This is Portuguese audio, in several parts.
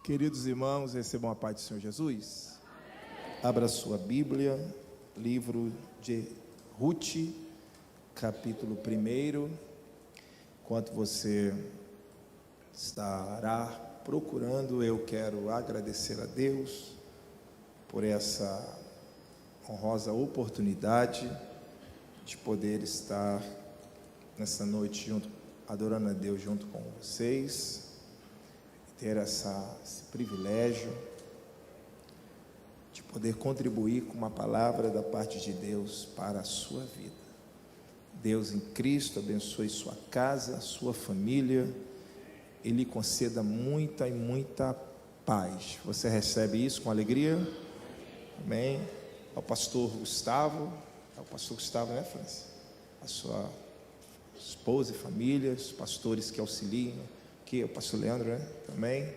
Queridos irmãos, recebam a paz do Senhor Jesus. Abra sua Bíblia, livro de Ruth, capítulo 1. Enquanto você estará procurando, eu quero agradecer a Deus por essa honrosa oportunidade de poder estar nessa noite adorando a Deus junto com vocês, ter esse privilégio de poder contribuir com uma palavra da parte de Deus para a sua vida. Deus em Cristo abençoe sua casa, sua família, e lhe conceda muita e muita paz. Você recebe isso com alegria? Amém? Ao pastor Gustavo, né, França? A sua esposa e família, os pastores que auxiliam, aqui, o pastor Leandro, né? Também.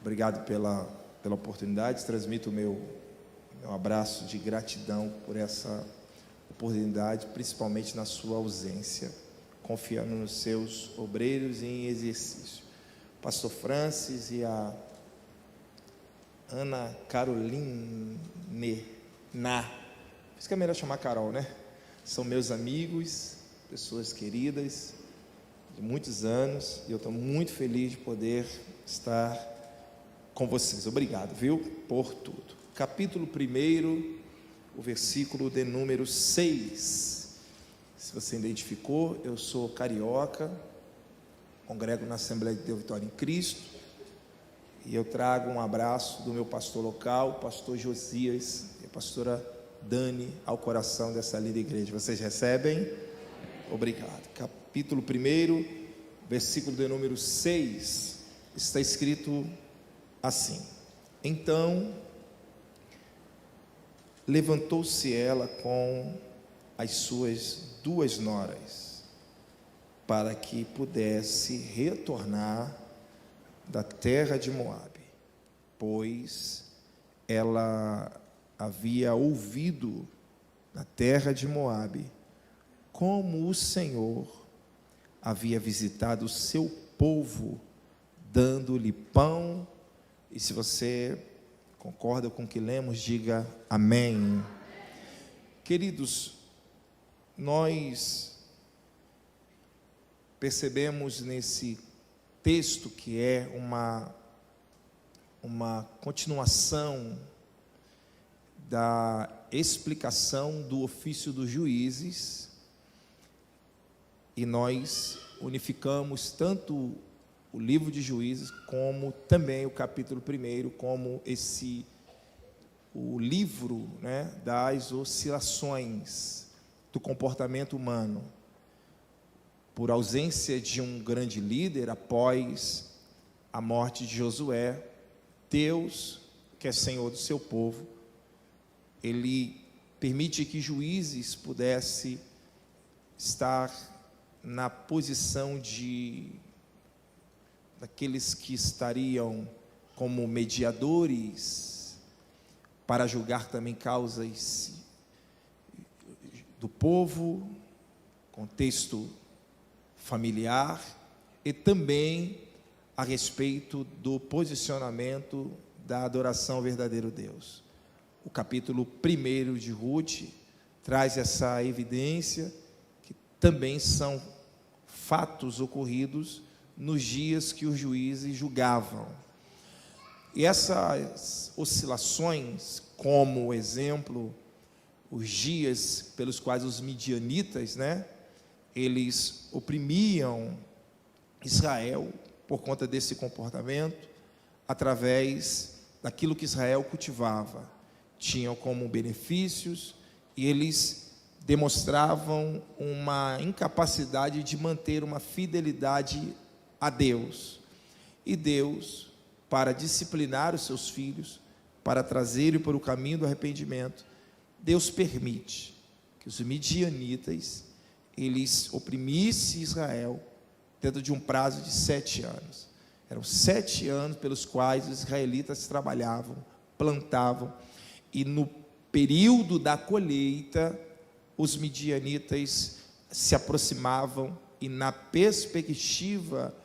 Obrigado pela oportunidade. Transmito o meu abraço de gratidão por essa oportunidade, principalmente na sua ausência, confiando nos seus obreiros em exercício. Pastor Francis e a Ana Caroline, por isso que é melhor chamar Carol, né? São meus amigos, pessoas queridas, de muitos anos, e eu estou muito feliz de poder estar com vocês. Obrigado, viu, por tudo. Capítulo 1, o versículo de número 6. Se você identificou, eu sou carioca, congrego na Assembleia de Deus Vitória em Cristo, e eu trago um abraço do meu pastor local, o pastor Josias, e a pastora Dani, ao coração dessa linda igreja. Vocês recebem? Obrigado. Capítulo 1, versículo de número 6, está escrito assim: Então levantou-se ela com as suas 2 noras, para que pudesse retornar da terra de Moabe, pois ela havia ouvido na terra de Moabe como o Senhor havia visitado o seu povo, dando-lhe pão. E se você concorda com o que lemos, diga amém. Queridos, nós percebemos nesse texto que é uma continuação da explicação do ofício dos juízes, e nós unificamos tanto o livro de Juízes como também o capítulo 1, como o livro, né, das oscilações do comportamento humano. Por ausência de um grande líder após a morte de Josué, Deus, que é Senhor do seu povo, Ele permite que juízes pudessem estar na posição daqueles que estariam como mediadores para julgar também causas do povo, contexto familiar, e também a respeito do posicionamento da adoração ao verdadeiro Deus. O capítulo 1 de Ruth traz essa evidência, que também são fatos ocorridos nos dias que os juízes julgavam. E essas oscilações, como exemplo, os dias pelos quais os midianitas, né, eles oprimiam Israel por conta desse comportamento, através daquilo que Israel cultivava, tinham como benefícios, e eles demonstravam uma incapacidade de manter uma fidelidade a Deus. E Deus, para disciplinar os seus filhos, para trazerem para o caminho do arrependimento, Deus permite que os midianitas, eles oprimissem Israel dentro de um prazo de 7 anos. Eram 7 anos pelos quais os israelitas trabalhavam, plantavam, e no período da colheita, os midianitas se aproximavam, e na perspectiva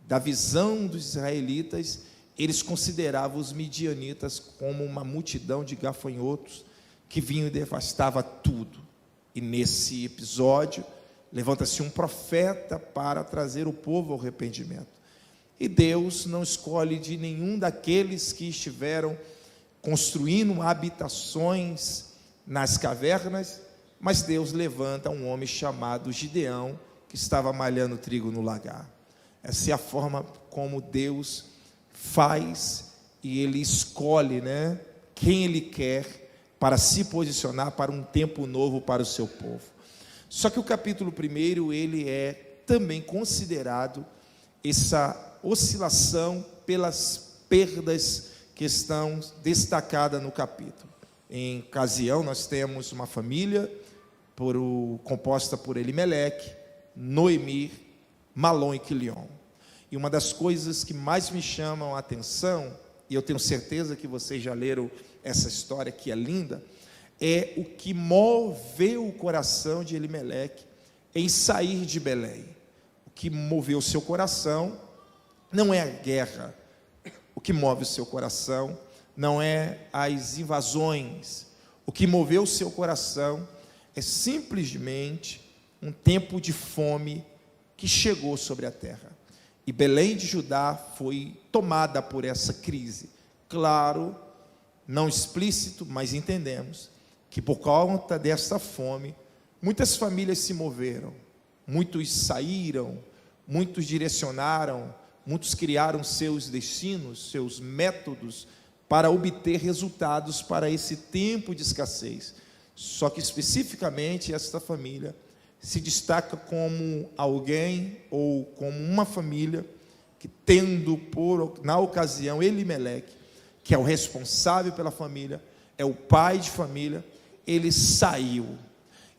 da visão dos israelitas, eles consideravam os midianitas como uma multidão de gafanhotos que vinham e devastava tudo. E nesse episódio, levanta-se um profeta para trazer o povo ao arrependimento. E Deus não escolhe de nenhum daqueles que estiveram construindo habitações nas cavernas, mas Deus levanta um homem chamado Gideão, que estava malhando trigo no lagar. Essa é a forma como Deus faz, e Ele escolhe, quem Ele quer para se posicionar para um tempo novo para o seu povo. Só que o capítulo 1, ele é também considerado essa oscilação pelas perdas que estão destacadas no capítulo. Em ocasião, nós temos uma família composta por Elimeleque, Noemi, Malom e Quilion. E uma das coisas que mais me chamam a atenção, e eu tenho certeza que vocês já leram essa história que é linda, é o que moveu o coração de Elimeleque em sair de Belém. O que moveu o seu coração não é a guerra, o que move o seu coração não é as invasões, o que moveu o seu coração é simplesmente um tempo de fome que chegou sobre a terra. E Belém de Judá foi tomada por essa crise. Claro, não explícito, mas entendemos que por conta dessa fome, muitas famílias se moveram, muitos saíram, muitos direcionaram, muitos criaram seus destinos, seus métodos para obter resultados para esse tempo de escassez. Só que especificamente esta família se destaca como alguém ou como uma família que, tendo na ocasião Elimeleque, que é o responsável pela família, é o pai de família, ele saiu.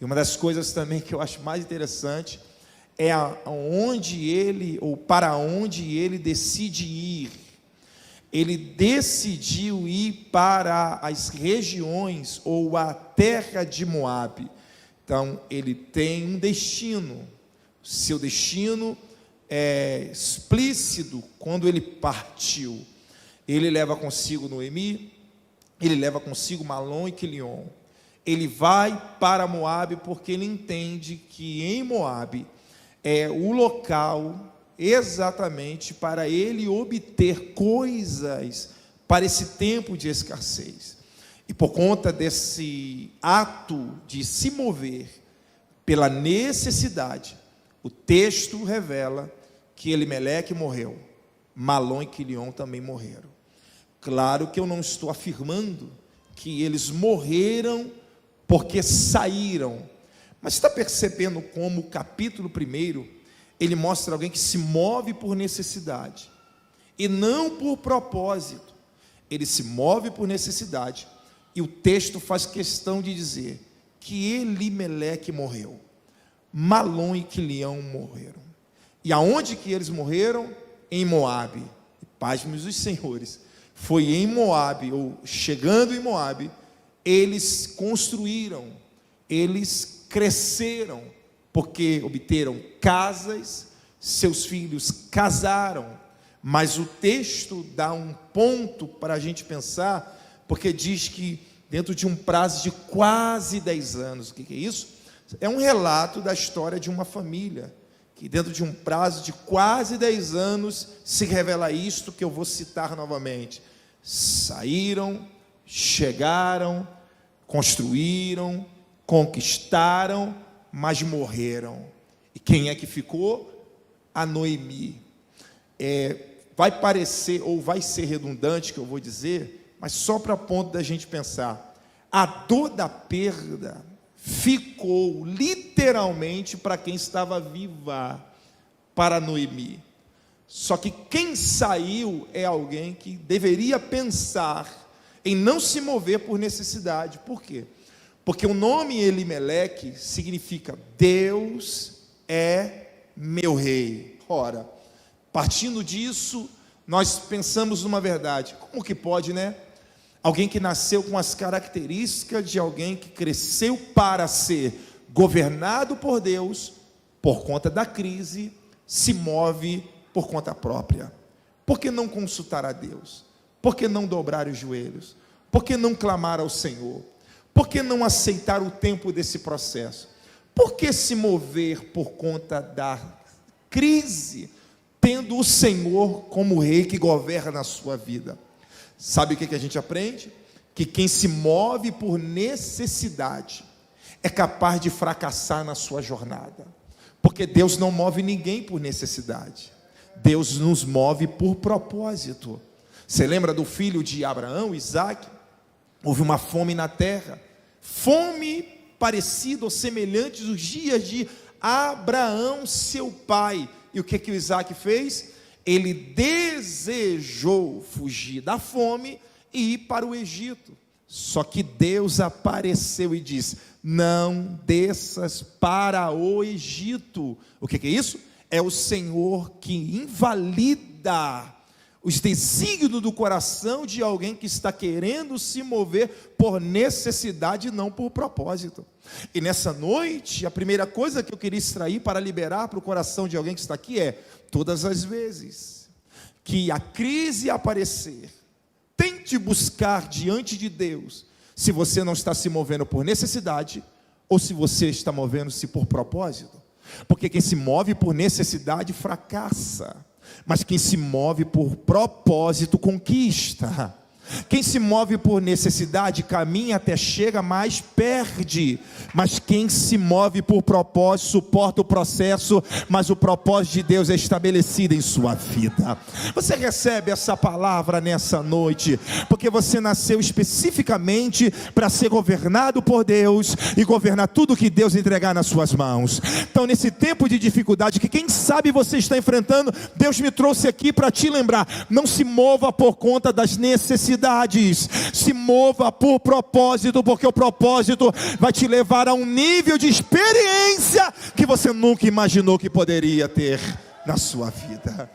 E uma das coisas também que eu acho mais interessante é aonde ele, ou para onde ele decide ir. Ele decidiu ir para as regiões ou a terra de Moabe. Então, ele tem um destino. Seu destino é explícito quando ele partiu. Ele leva consigo Noemi, ele leva consigo Malom e Quilion. Ele vai para Moabe porque ele entende que em Moabe é o local exatamente para ele obter coisas para esse tempo de escassez. E por conta desse ato de se mover pela necessidade, o texto revela que Elimeleque morreu, Malom e Quilion também morreram. Claro que eu não estou afirmando que eles morreram porque saíram, mas está percebendo como o capítulo 1, ele mostra alguém que se move por necessidade, e não por propósito. Ele se move por necessidade, e o texto faz questão de dizer que Elimeleque morreu, Malom e Quilion morreram. E aonde que eles morreram? Em Moabe. Pasmem os senhores, foi em Moabe, ou chegando em Moabe, eles construíram, eles cresceram, porque obteram casas, seus filhos casaram. Mas o texto dá um ponto para a gente pensar, porque diz que dentro de um prazo de quase 10 anos, o que é isso? É um relato da história de uma família, que dentro de um prazo de quase 10 anos, se revela isto que eu vou citar novamente: saíram, chegaram, construíram, conquistaram, mas morreram. E quem é que ficou? A Noemi. Vai parecer, ou vai ser redundante que eu vou dizer, mas só para ponto da gente pensar, a dor da perda ficou literalmente para quem estava viva, para Noemi. Só que quem saiu é alguém que deveria pensar em não se mover por necessidade. Por quê? Porque o nome Elimeleque significa Deus é meu rei. Ora, partindo disso, nós pensamos numa verdade. Como que pode, Alguém que nasceu com as características de alguém que cresceu para ser governado por Deus, por conta da crise, se move por conta própria? Por que não consultar a Deus? Por que não dobrar os joelhos? Por que não clamar ao Senhor? Por que não aceitar o tempo desse processo? Por que se mover por conta da crise, tendo o Senhor como rei que governa a sua vida? Sabe o que a gente aprende? Que quem se move por necessidade é capaz de fracassar na sua jornada, porque Deus não move ninguém por necessidade, Deus nos move por propósito. Você lembra do filho de Abraão, Isaque? Houve uma fome na terra, fome parecida ou semelhante dos dias de Abraão, seu pai. E o que o Isaque fez? Ele desejou fugir da fome e ir para o Egito. Só que Deus apareceu e disse: não desças para o Egito. O que é isso? É o Senhor que invalida os desígnios do coração de alguém que está querendo se mover por necessidade e não por propósito. E nessa noite, a primeira coisa que eu queria extrair para liberar para o coração de alguém que está aqui é: todas as vezes que a crise aparecer, tente buscar diante de Deus se você não está se movendo por necessidade ou se você está movendo-se por propósito. Porque quem se move por necessidade fracassa, mas quem se move por propósito conquista. Quem se move por necessidade caminha até chega, mas perde. Mas quem se move por propósito suporta o processo, mas o propósito de Deus é estabelecido em sua vida. Você recebe essa palavra nessa noite, porque você nasceu especificamente para ser governado por Deus e governar tudo que Deus entregar nas suas mãos. Então, nesse tempo de dificuldade que quem sabe você está enfrentando, Deus me trouxe aqui para te lembrar: não se mova por conta das necessidades, se mova por propósito, porque o propósito vai te levar a um nível de experiência que você nunca imaginou que poderia ter na sua vida.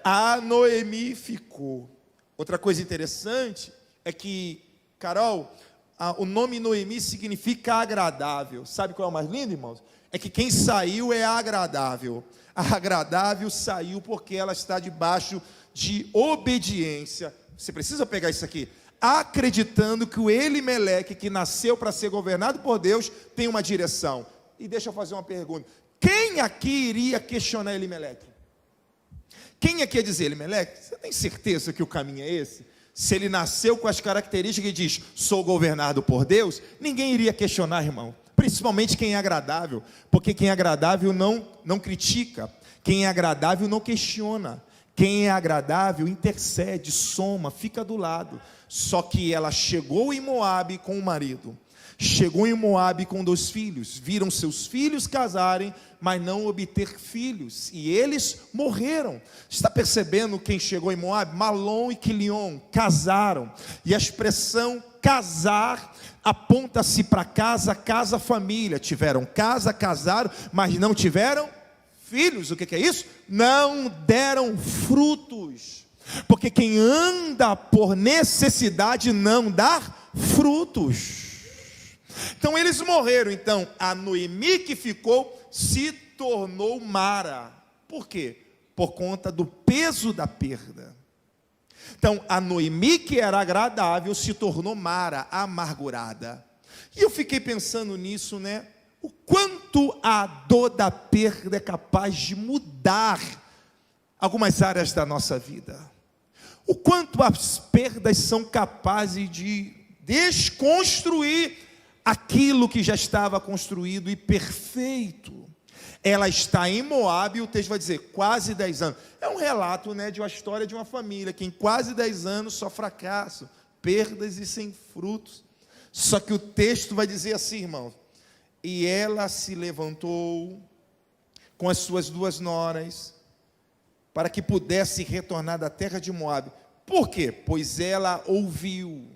A Noemi ficou. Outra coisa interessante é que, Carol, o nome Noemi significa agradável. Sabe qual é o mais lindo, irmãos? É que quem saiu é agradável. A agradável saiu porque ela está debaixo de obediência. Você precisa pegar isso aqui, acreditando que o Elimeleque, que nasceu para ser governado por Deus, tem uma direção. E deixa eu fazer uma pergunta: quem aqui iria questionar Elimeleque? Quem aqui ia dizer: Elimeleque, você tem certeza que o caminho é esse? Se ele nasceu com as características e diz: sou governado por Deus, ninguém iria questionar, irmão. Principalmente quem é agradável, porque quem é agradável não critica, quem é agradável não questiona. Quem é agradável intercede, soma, fica do lado. Só que ela chegou em Moabe com o marido, chegou em Moabe com 2 filhos, viram seus filhos casarem, mas não obter filhos, e eles morreram. Está percebendo quem chegou em Moabe? Malom e Quilion casaram, e a expressão casar aponta-se para casa, casa, família. Tiveram casa, casaram, mas não tiveram filhos. O que é isso? Não deram frutos, porque quem anda por necessidade não dá frutos. Então eles morreram. Então a Noemi que ficou se tornou Mara. Por quê? Por conta do peso da perda. Então a Noemi, que era agradável, se tornou Mara, amargurada. E eu fiquei pensando nisso, né? O quanto a dor da perda é capaz de mudar algumas áreas da nossa vida. O quanto as perdas são capazes de desconstruir aquilo que já estava construído e perfeito. Ela está em Moabe, o texto vai dizer, quase 10 anos. É um relato, né, de uma história de uma família, que em quase 10 anos só fracasso, perdas e sem frutos. Só que o texto vai dizer assim, irmão: e ela se levantou com as suas 2 noras, para que pudesse retornar da terra de Moabe. Por quê? Pois ela ouviu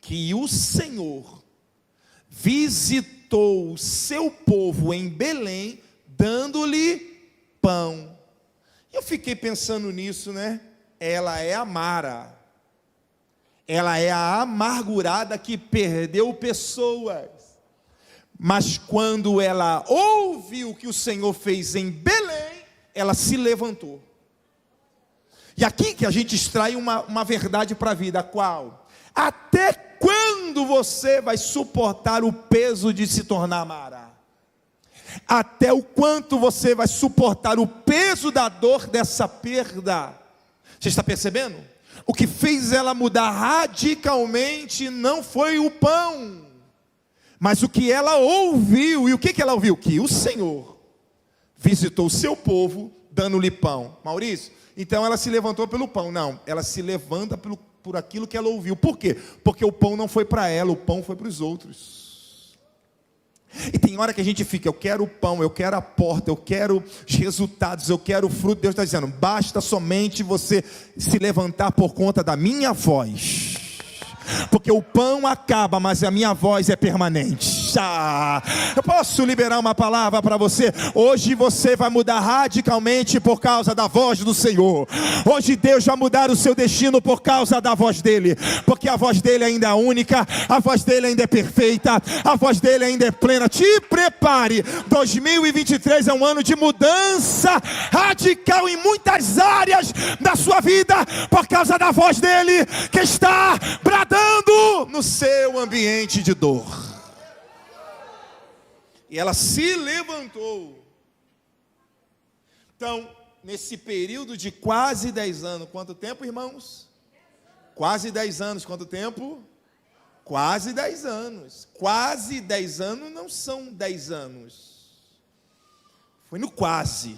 que o Senhor visitou o seu povo em Belém, dando-lhe pão. Eu fiquei pensando nisso, né? Ela é a Mara, ela é a amargurada que perdeu pessoas, mas quando ela ouve o que o Senhor fez em Belém, ela se levantou. E aqui que a gente extrai uma verdade para a vida, a qual? Até quando você vai suportar o peso de se tornar Mara? Até o quanto você vai suportar o peso da dor dessa perda? Você está percebendo? O que fez ela mudar radicalmente não foi o pão, mas o que ela ouviu. E o que ela ouviu? Que o Senhor visitou o seu povo dando-lhe pão. Maurício, então ela se levantou pelo pão. Não, ela se levanta por aquilo que ela ouviu. Por quê? Porque o pão não foi para ela, o pão foi para os outros. E tem hora que a gente fica, eu quero o pão, eu quero a porta, eu quero os resultados, eu quero o fruto. Deus está dizendo, basta somente você se levantar por conta da minha voz. Porque o pão acaba, mas a minha voz é permanente. Eu posso liberar uma palavra para você? Hoje você vai mudar radicalmente por causa da voz do Senhor. Hoje Deus vai mudar o seu destino por causa da voz dele. Porque a voz dele ainda é única, a voz dele ainda é perfeita, a voz dele ainda é plena. Te prepare, 2023 é um ano de mudança radical em muitas áreas da sua vida, por causa da voz dele que está bradando no seu ambiente de dor. E ela se levantou. Então, nesse período de quase 10 anos, quanto tempo, irmãos? Quase 10 anos, quanto tempo? Quase 10 anos. Quase 10 anos não são 10 anos. Foi no quase.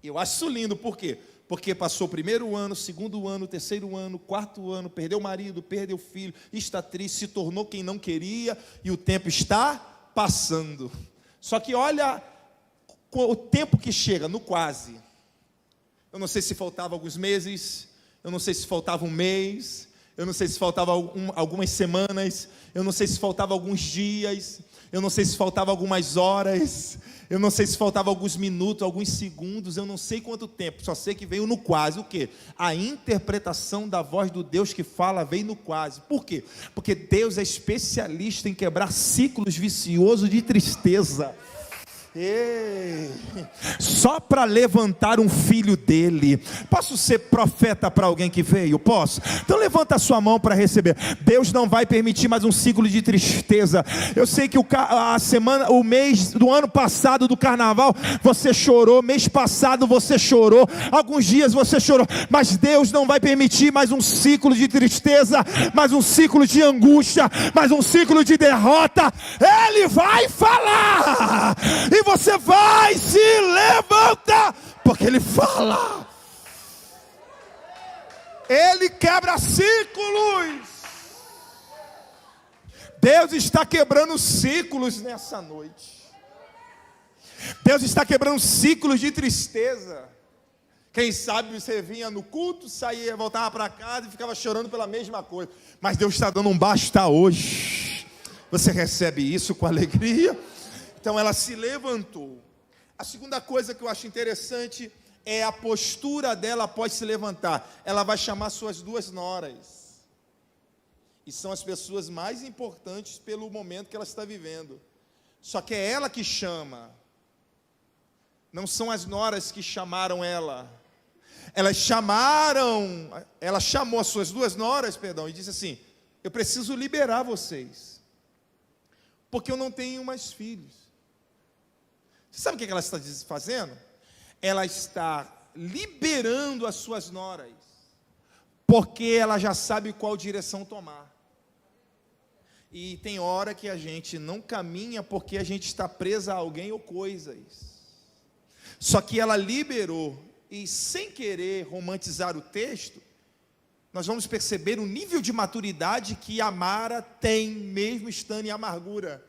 Eu acho isso lindo, por quê? Porque passou o primeiro ano, segundo ano, terceiro ano, quarto ano, perdeu o marido, perdeu o filho, está triste, se tornou quem não queria, e o tempo está passando. Só que olha o tempo que chega, no quase. Eu não sei se faltava alguns meses, eu não sei se faltava um mês, eu não sei se faltava algumas semanas, eu não sei se faltava alguns dias, eu não sei se faltava algumas horas, eu não sei se faltava alguns minutos, alguns segundos, eu não sei quanto tempo, só sei que veio no quase. O quê? A interpretação da voz do Deus que fala veio no quase. Por quê? Porque Deus é especialista em quebrar ciclos viciosos de tristeza. Só para levantar um filho dele. Posso ser profeta para alguém que veio? Posso? Então levanta a sua mão para receber. Deus não vai permitir mais um ciclo de tristeza. Eu sei que o mês do ano passado do carnaval você chorou, mês passado você chorou, alguns dias você chorou, mas Deus não vai permitir mais um ciclo de tristeza, mais um ciclo de angústia, mais um ciclo de derrota. Ele vai falar e você vai se levantar, porque Ele fala. Ele quebra ciclos. Deus está quebrando ciclos nessa noite. Deus está quebrando ciclos de tristeza. Quem sabe você vinha no culto, saía, voltava para casa e ficava chorando pela mesma coisa. Mas Deus está dando um basta hoje. Você recebe isso com alegria? Então ela se levantou. A segunda coisa que eu acho interessante é a postura dela após se levantar. Ela vai chamar suas duas noras. E são as pessoas mais importantes pelo momento que ela está vivendo. Só que é ela que chama. Não são as noras que chamaram ela. Ela chamou as suas duas noras, e disse assim: eu preciso liberar vocês, porque eu não tenho mais filhos. Você sabe o que ela está fazendo? Ela está liberando as suas noras, porque ela já sabe qual direção tomar. E tem hora que a gente não caminha porque a gente está presa a alguém ou coisas. Só que ela liberou, e sem querer romantizar o texto, nós vamos perceber o nível de maturidade que a Mara tem, mesmo estando em amargura.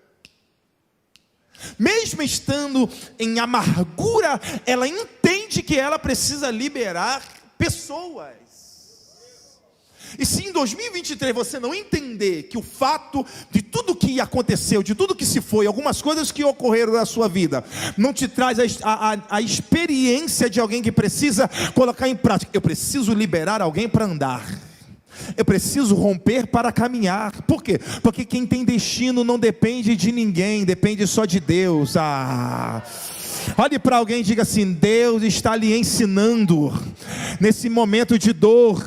Mesmo estando em amargura, ela entende que ela precisa liberar pessoas. E se em 2023 você não entender que o fato de tudo que aconteceu, de tudo que se foi, algumas coisas que ocorreram na sua vida, não te traz a experiência de alguém que precisa colocar em prática. Eu preciso liberar alguém para andar. Eu preciso romper para caminhar. Por quê? Porque quem tem destino não depende de ninguém, depende só de Deus. Olhe para alguém e diga assim: Deus está lhe ensinando, nesse momento de dor,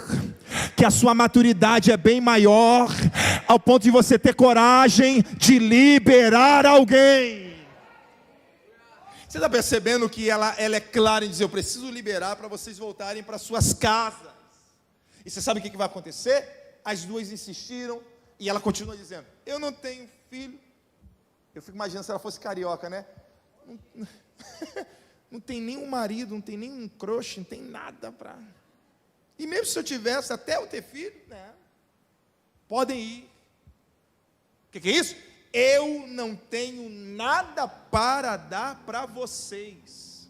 que a sua maturidade é bem maior, ao ponto de você ter coragem de liberar alguém. Você está percebendo que ela é clara em dizer: eu preciso liberar para vocês voltarem para suas casas. E você sabe o que vai acontecer? As duas insistiram, e ela continua dizendo: eu não tenho filho. Eu fico imaginando se ela fosse carioca, né? Não tem nenhum marido, não tem nenhum crush, não tem nada para... E mesmo se eu tivesse, até eu ter filho, né? Podem ir. O que é isso? Eu não tenho nada para dar para vocês.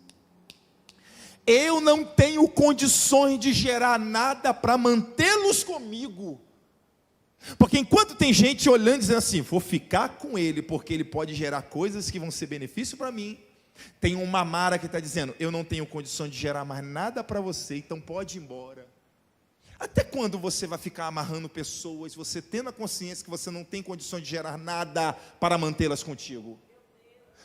Eu não tenho condições de gerar nada para mantê-los comigo. Porque enquanto tem gente olhando e dizendo assim: vou ficar com ele, porque ele pode gerar coisas que vão ser benefício para mim. Tem uma Mara que está dizendo: eu não tenho condições de gerar mais nada para você, então pode ir embora. Até quando você vai ficar amarrando pessoas, você tendo a consciência que você não tem condições de gerar nada para mantê-las contigo?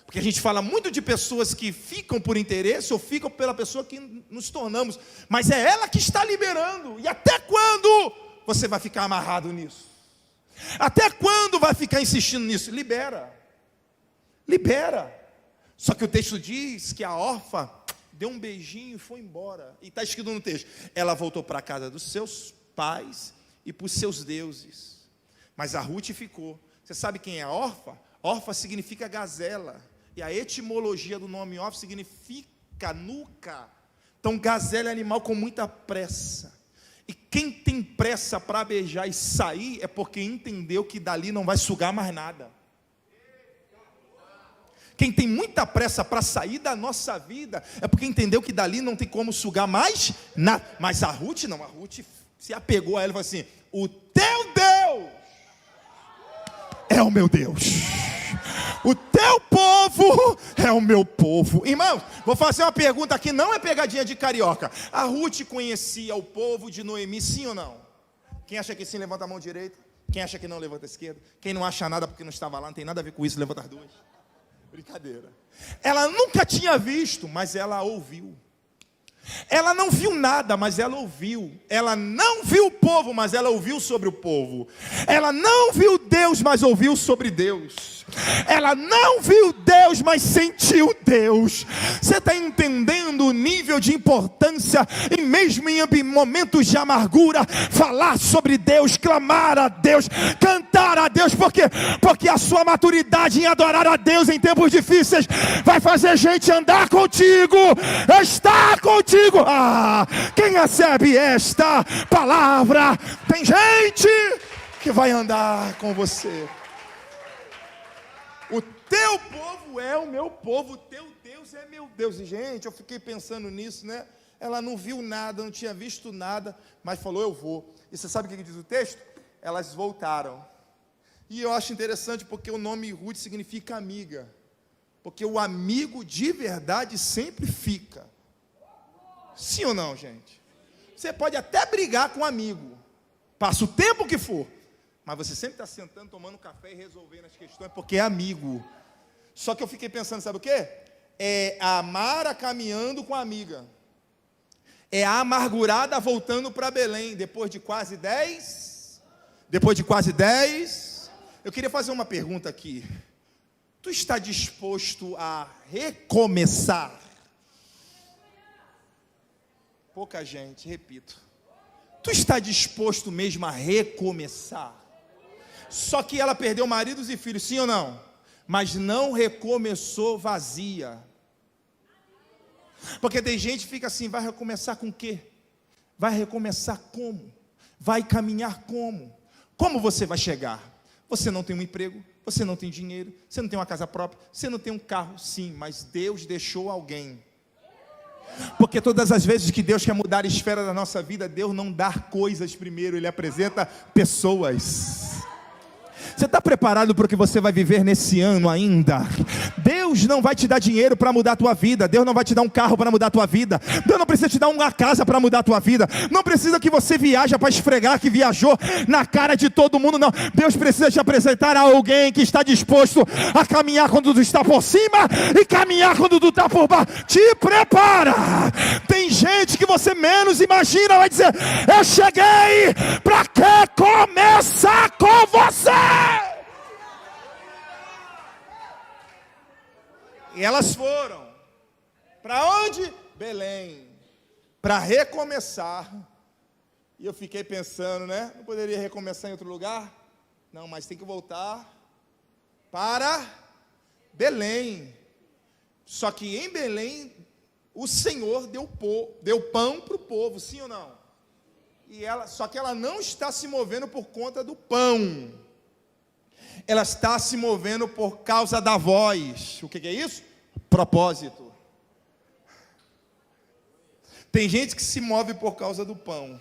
Porque a gente fala muito de pessoas que ficam por interesse, ou ficam pela pessoa que nos tornamos, mas é ela que está liberando. E até quando você vai ficar amarrado nisso? Até quando vai ficar insistindo nisso? Libera. Libera. Só que o texto diz que a órfã deu um beijinho e foi embora. E está escrito no texto: ela voltou para a casa dos seus pais e para os seus deuses. Mas a Ruth ficou. Você sabe quem é órfã? Órfã significa gazela. E a etimologia do nome órfã significa nuca. Então gazela é animal com muita pressa. E quem tem pressa para beijar e sair é porque entendeu que dali não vai sugar mais nada. Quem tem muita pressa para sair da nossa vida é porque entendeu que dali não tem como sugar mais nada. Mas a Ruth não, a Ruth se apegou a ela e falou assim: o teu Deus é o meu Deus, o teu povo é o meu povo. Irmãos, vou fazer uma pergunta aqui, não é pegadinha de carioca. A Ruth conhecia o povo de Noemi, sim ou não? Quem acha que sim, levanta a mão direita. Quem acha que não, levanta a esquerda. Quem não acha nada porque não estava lá, não tem nada a ver com isso, levanta as duas. Brincadeira. Ela nunca tinha visto, mas ela ouviu. Ela não viu nada, mas ela ouviu. Ela não viu o povo, mas ela ouviu sobre o povo. Ela não viu Deus, mas ouviu sobre Deus. Ela não viu Deus, mas sentiu Deus. Você está entendendo o nível de importância? E mesmo em momentos de amargura, falar sobre Deus, clamar a Deus, cantar a Deus. Por quê? Porque a sua maturidade em adorar a Deus em tempos difíceis vai fazer gente andar contigo, estar contigo. Quem recebe esta palavra? Tem gente que vai andar com você. O teu povo é o meu povo, o teu Deus é meu Deus. E gente, eu fiquei pensando nisso, né? Ela não viu nada, não tinha visto nada, mas falou: eu vou. E você sabe o que diz o texto? Elas voltaram. E eu acho interessante porque o nome Ruth significa amiga. Porque o amigo de verdade sempre fica. Sim ou não, gente? Você pode até brigar com um amigo, passa o tempo que for, mas você sempre está sentando, tomando café e resolvendo as questões, porque é amigo. Só que eu fiquei pensando, sabe o quê? É a Mara caminhando com a amiga. É a amargurada voltando para Belém, depois de quase 10. Eu queria fazer uma pergunta aqui. Tu está disposto a recomeçar? Pouca gente, repito. Tu está disposto mesmo a recomeçar? Só que ela perdeu maridos e filhos, sim ou não? Mas não recomeçou vazia. Porque tem gente que fica assim: vai recomeçar com o quê? Vai recomeçar como? Vai caminhar como? Como você vai chegar? Você não tem um emprego, você não tem dinheiro, você não tem uma casa própria, você não tem um carro, sim, mas Deus deixou alguém. Porque todas as vezes que Deus quer mudar a esfera da nossa vida, Deus não dá coisas primeiro, Ele apresenta pessoas. Você está preparado para o que você vai viver nesse ano ainda? Deus Deus não vai te dar dinheiro para mudar a tua vida. Deus não vai te dar um carro para mudar a tua vida. Deus não precisa te dar uma casa para mudar a tua vida. Não precisa que você viaje para esfregar que viajou na cara de todo mundo, não. Deus precisa te apresentar a alguém que está disposto a caminhar quando tu está por cima e caminhar quando tu está por baixo. Te prepara. Tem gente que você menos imagina, vai dizer: eu cheguei para que começar com você. E elas foram para onde? Belém, para recomeçar. E eu fiquei pensando, né? Não poderia recomeçar em outro lugar? Não, mas tem que voltar para Belém. Só que em Belém, o Senhor deu pão para o povo, sim ou não? Só que ela não está se movendo por conta do pão. Ela está se movendo por causa da voz. O que é isso? Propósito. Tem gente que se move por causa do pão,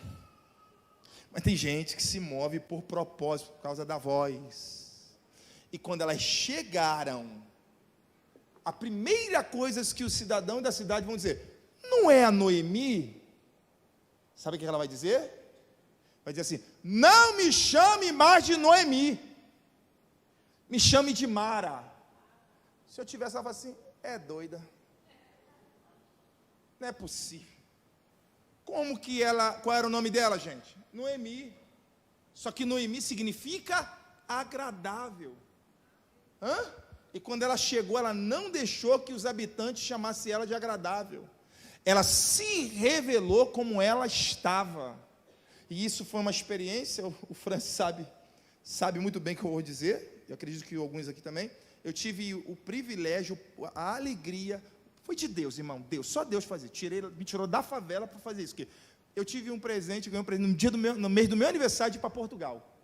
mas tem gente que se move por propósito, por causa da voz. E quando elas chegaram, a primeira coisa que os cidadãos da cidade vão dizer: não é a Noemi? Sabe o que ela vai dizer? Vai dizer assim: não me chame mais de Noemi, me chame de Mara. Se eu tivesse, ela fala assim: é doida, não é possível. Como que qual era o nome dela, gente? Noemi. Só que Noemi significa agradável. E quando ela chegou, ela não deixou que os habitantes chamassem ela de agradável. Ela se revelou como ela estava. E isso foi uma experiência, o Francis sabe muito bem o que eu vou dizer, eu acredito que alguns aqui também. Eu tive o privilégio, a alegria, foi de Deus, irmão, Deus, só Deus fazia, me tirou da favela para fazer isso, porque eu tive um presente, ganhei um presente no mês do meu aniversário, de ir para Portugal.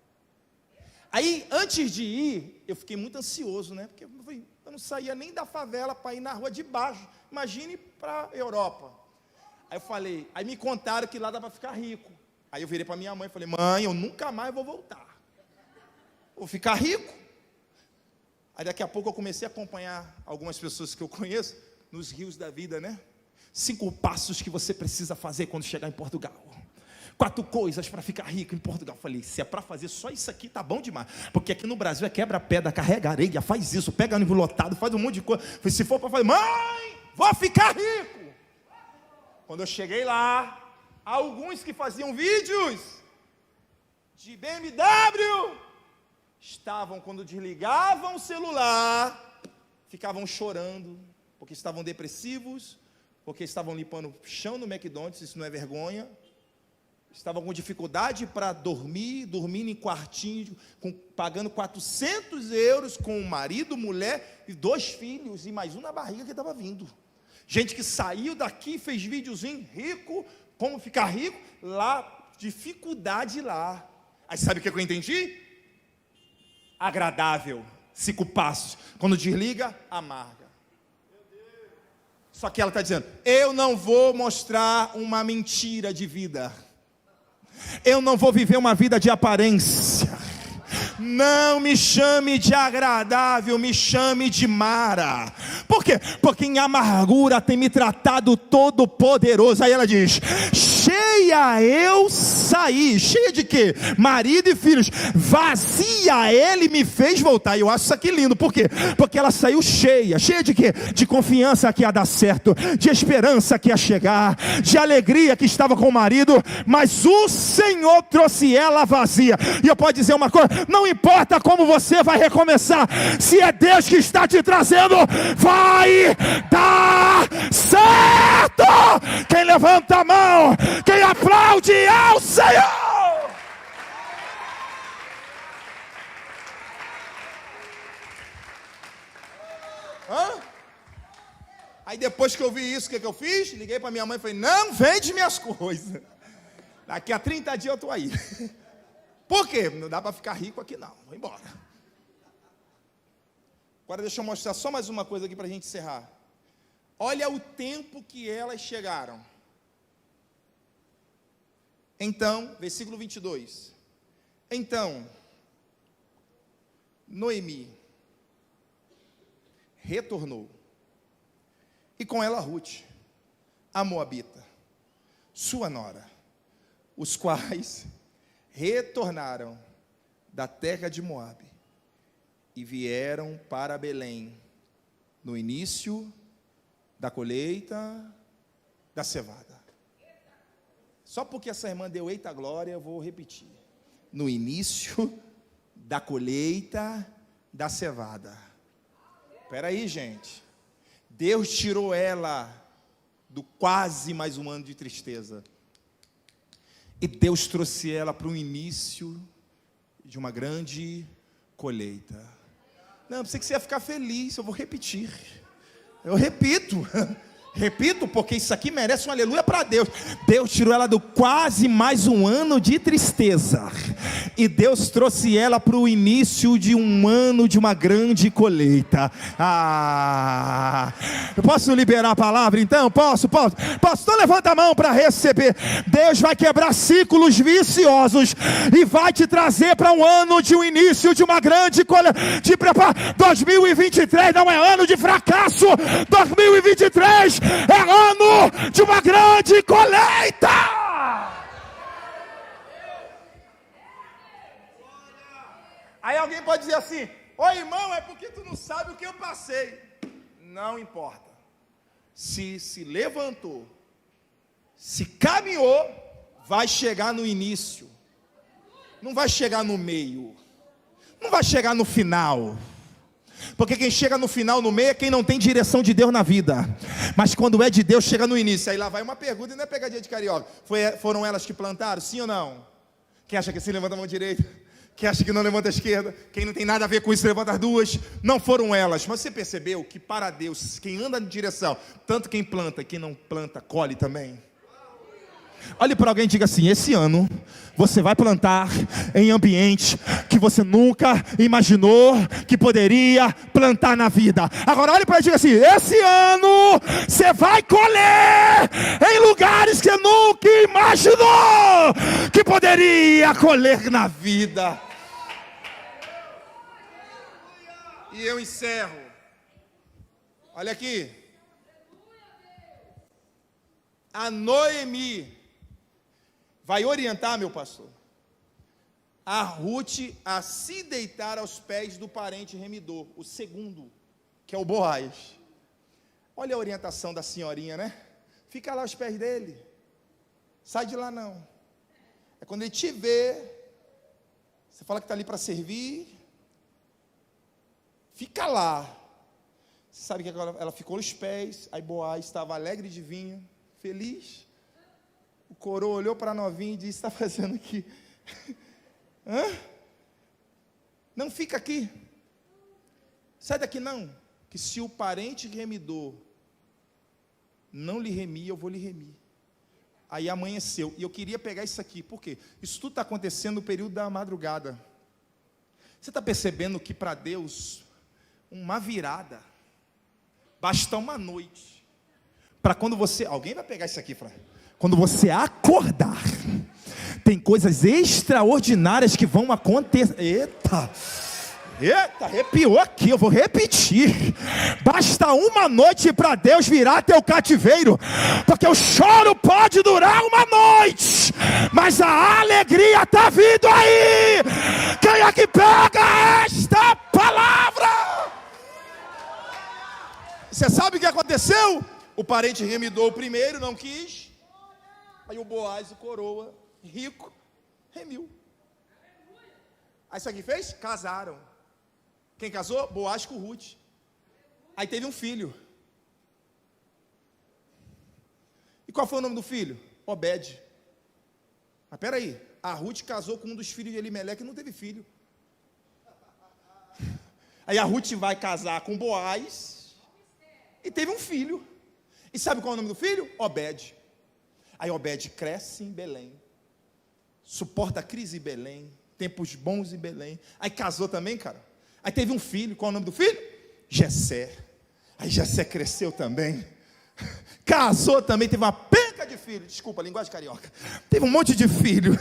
Aí, antes de ir, eu fiquei muito ansioso, né, porque eu não saía nem da favela para ir na rua de baixo, imagine para a Europa. Aí me contaram que lá dá para ficar rico. Aí eu virei para minha mãe e falei: mãe, eu nunca mais vou voltar, vou ficar rico. Aí daqui a pouco eu comecei a acompanhar algumas pessoas que eu conheço, nos rios da vida, né? 5 passos que você precisa fazer quando chegar em Portugal. 4 coisas para ficar rico em Portugal. Falei: se é para fazer só isso aqui, tá bom demais. Porque aqui no Brasil é quebra pedra, carrega areia, faz isso, pega ônibus lotado, faz um monte de coisa. Falei: se for para fazer, mãe, vou ficar rico. Quando eu cheguei lá, alguns que faziam vídeos de BMW estavam, quando desligavam o celular, ficavam chorando, porque estavam depressivos, porque estavam limpando o chão no McDonald's, isso não é vergonha, estavam com dificuldade para dormindo em quartinho, pagando 400 euros com o marido, mulher e 2 filhos, e mais um na barriga que estava vindo. Gente que saiu daqui, fez videozinho, rico, como ficar rico, lá, dificuldade lá. Aí sabe o que eu entendi? Agradável, 5 passos, quando desliga, amarga. Só que ela está dizendo: eu não vou mostrar uma mentira de vida, eu não vou viver uma vida de aparência. Não me chame de agradável, me chame de Mara. Por quê? Porque em amargura tem me tratado Todo-Poderoso. Aí ela diz: cheia eu saí. Cheia de quê? Marido e filhos. Vazia ele me fez voltar. E eu acho isso aqui lindo. Por quê? Porque ela saiu cheia. Cheia de quê? De confiança que ia dar certo, de esperança que ia chegar, de alegria que estava com o marido. Mas o Senhor trouxe ela vazia. E eu posso dizer uma coisa: não importa como você vai recomeçar, se é Deus que está te trazendo, vai dar certo. Quem levanta a mão, quem aplaude ao Senhor. Aí depois que eu vi isso, o que eu fiz? Liguei para minha mãe e falei: não vende minhas coisas, daqui a 30 dias eu estou aí. Por quê? Não dá para ficar rico aqui não, vou embora. Agora deixa eu mostrar só mais uma coisa aqui para a gente encerrar. Olha o tempo que elas chegaram. Então, versículo 22. Então, Noemi retornou e com ela Ruth, a moabita, sua nora, os quais retornaram da terra de Moabe e vieram para Belém, no início da colheita da cevada. Só porque essa irmã deu eita glória, eu vou repetir. No início da colheita da cevada. Espera aí, gente. Deus tirou ela do quase mais um ano de tristeza. E Deus trouxe ela para o início de uma grande colheita. Não, pensei que você ia ficar feliz, eu vou repetir. Eu repito. Repito, porque isso aqui merece um aleluia para Deus. Deus tirou ela do quase mais um ano de tristeza, e Deus trouxe ela para o início de um ano de uma grande colheita. Eu posso liberar a palavra então? Posso? Então levanta a mão para receber. Deus vai quebrar ciclos viciosos e vai te trazer para um ano de um início de uma grande colheita. 2023 não é ano de fracasso. 2023 é ano de uma grande colheita. Aí alguém pode dizer assim: ô irmão, é porque tu não sabe o que eu passei. Não importa. Se levantou, se caminhou, vai chegar no início. Não vai chegar no meio. Não vai chegar no final. Porque quem chega no final, no meio, é quem não tem direção de Deus na vida. Mas quando é de Deus, chega no início. Aí lá vai uma pergunta, e não é pegadinha de carioca. Foram elas que plantaram, sim ou não? Quem acha que sim, levanta a mão direita. Quem acha que não, levanta a esquerda. Quem não tem nada a ver com isso, levanta as duas. Não foram elas. Mas você percebeu que para Deus, quem anda em direção, tanto quem planta e quem não planta, colhe também? Olhe para alguém e diga assim: esse ano você vai plantar em ambiente que você nunca imaginou que poderia plantar na vida. Agora olhe para ele e diga assim: esse ano você vai colher em lugares que nunca imaginou que poderia colher na vida. E eu encerro. Olha aqui. A Noemi vai orientar, meu pastor, a Ruth a se deitar aos pés do parente remidor, o segundo, que é o Boaz. Olha a orientação da senhorinha, né? Fica lá aos pés dele. Sai de lá não. É quando ele te vê, você fala que está ali para servir, fica lá. Você sabe que agora ela ficou aos pés, aí Boaz estava alegre de vinho, feliz. O coroa olhou para a novinha e disse: está fazendo aqui? Hã? Não fica aqui. Sai daqui não. Que se o parente remidor não lhe remir, eu vou lhe remir. Aí amanheceu. E eu queria pegar isso aqui. Por quê? Isso tudo está acontecendo no período da madrugada. Você está percebendo que para Deus, uma virada, basta uma noite. Para quando você... Alguém vai pegar isso aqui, Fran? Quando você acordar, tem coisas extraordinárias que vão acontecer. Eita, arrepiou aqui, eu vou repetir. Basta uma noite para Deus virar teu cativeiro, porque o choro pode durar uma noite, mas a alegria está vindo aí. Quem é que pega esta palavra? Você sabe o que aconteceu? O parente remidou o primeiro, não quis. Aí o Boaz, o coroa, rico, remiu. Aí isso aqui fez? Casaram. Quem casou? Boaz com Ruth. Aí teve um filho. E qual foi o nome do filho? Obed. Mas peraí, a Ruth casou com um dos filhos de Elimeleque e não teve filho. Aí a Ruth vai casar com Boaz e teve um filho. E sabe qual é o nome do filho? Obed. Aí Obed cresce em Belém, suporta a crise em Belém, tempos bons em Belém. Aí casou também, cara. Aí teve um filho. Qual é o nome do filho? Jessé. Aí Jessé cresceu também, casou também, teve uma penca de filhos. Desculpa, linguagem carioca. Teve um monte de filho.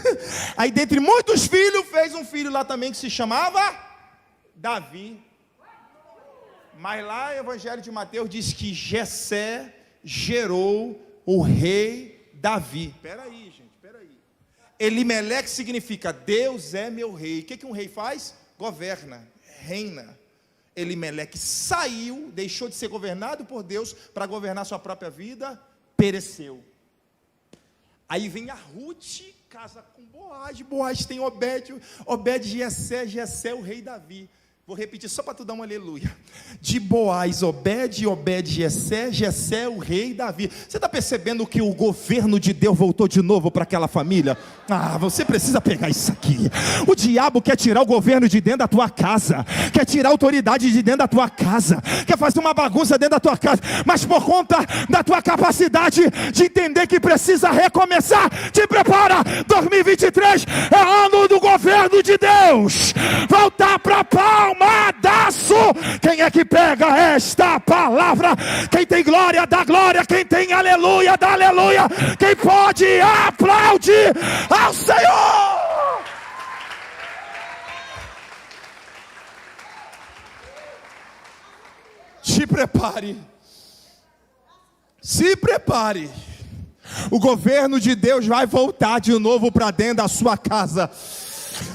Aí dentre muitos filhos, fez um filho lá também que se chamava Davi. Mas lá o Evangelho de Mateus diz que Jessé gerou o rei Davi. Espera aí, gente, espera aí. Elimeleque significa Deus é meu rei. O que um rei faz? Governa, reina. Elimeleque saiu, deixou de ser governado por Deus para governar sua própria vida, pereceu. Aí vem a Ruth, casa com Boaz, Boaz tem Obed, Obed Jessé, Jessé o rei Davi. Vou repetir só para tu dar um aleluia. De Boaz, Obed, Obed, Jessé, Jessé o rei Davi. Você está percebendo que o governo de Deus voltou de novo para aquela família? Você precisa pegar isso aqui. O diabo quer tirar o governo de dentro da tua casa, quer tirar a autoridade de dentro da tua casa, quer fazer uma bagunça dentro da tua casa, mas por conta da tua capacidade de entender que precisa recomeçar, te prepara. 2023 é ano do governo de Deus. Voltar para palmadaço. Quem é que pega esta palavra? Quem tem glória, dá glória. Quem tem aleluia, dá aleluia. Quem pode aplaudir ao Senhor? Te prepare. Se prepare. O governo de Deus vai voltar de novo para dentro da sua casa.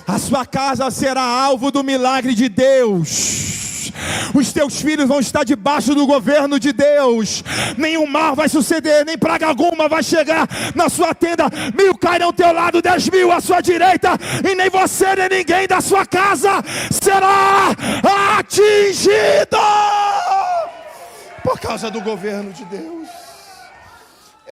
A sua casa será alvo do milagre de Deus. Os teus filhos vão estar debaixo do governo de Deus. Nenhum mal vai suceder, nem praga alguma vai chegar na sua tenda. 1000 cairão ao teu lado, 10.000 à sua direita, e nem você nem ninguém da sua casa será atingido por causa do governo de Deus.